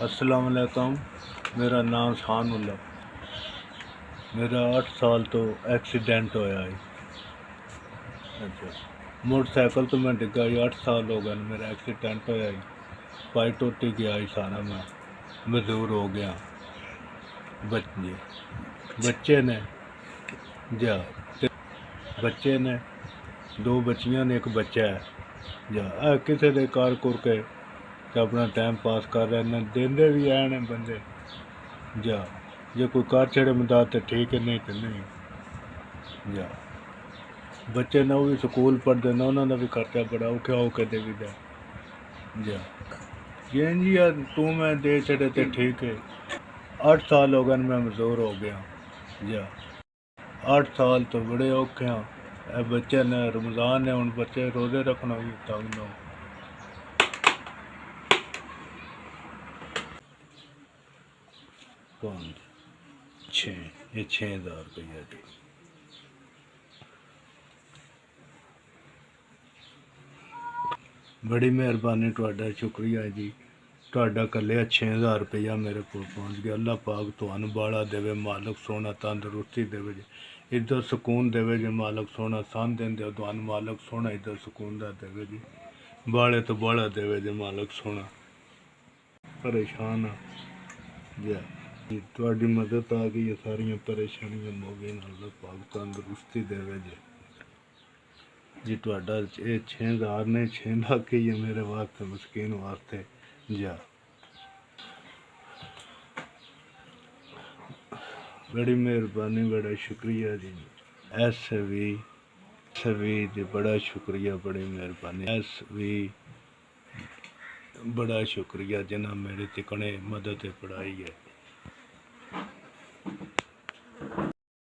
अस्सलाम वालेकुम। मेरा नाम शानुल्ला। मेरा 8 साल तो एक्सीडेंट होया है। अच्छा, मोटरसाइकिल तो मैं डिग्गा ही 8 साल हो गए मेरा एक्सीडेंट होया ही। पाई टुट गया ही सारा, मैं मजदूर हो गया। बच्चे बच्चे ने जा ते बच्चे ने 2 बच्चियां ने, एक बच्चा है जा किसी दे कार कुर के अपना टाइम पास कर रहे हैं। देंदे भी आए ने बंदे जा, जे कोई कार छड़े बंदा तो ठीक है, नहीं तो नहीं जा। बच्चे ने वो भी स्कूल पढ़ते हैं, उन्होंने भी खर्चा बड़ा औखा होके दे भी दे जा। ये जी यार तू मैं दे छड़े तो ठीक है। 8 साल हो गए मैं मजदूर हो गया जा। 8 साल तो बड़े औखे हैं। बच्चे ने रमज़ान है, हूँ बच्चे रोज़े रखना भी तंग ना। ये 6,000 रुपया जी। बड़ी मेहरबानी, तुहाडा शुक्रिया जी। तुहाडा कल्ले 6,000 रुपया मेरे को पहुँच गया। अल्लाह पाक तुहानू बाला देवे, मालक सोना तंदुरुस्ती देवे जे, इधर सुकून देवे जे। मालक सोना सन दिन दे तुहानू मालक सोना इधर सुकून दा देवे जी। बाले तो बाला देवे जे मालक सोना। परेशान आ जी, तुहाडी मदद आ गई है, सारियां परेशानियां मुक गई। अल्लाह पाक तंदुरुस्ती देवे जे जी। तुहाडा ये 6,000 ने 6 लाख ही है मेरे वास्ते, मस्कीन वास्ते जा। बड़ी मेहरबानी, बड़ा शुक्रिया जी। ऐसे भी जी बड़ा शुक्रिया, बड़ी मेहरबानी। ऐसे भी बड़ा शुक्रिया जिन्हें मेरे तिकने मदद पढ़ाई है।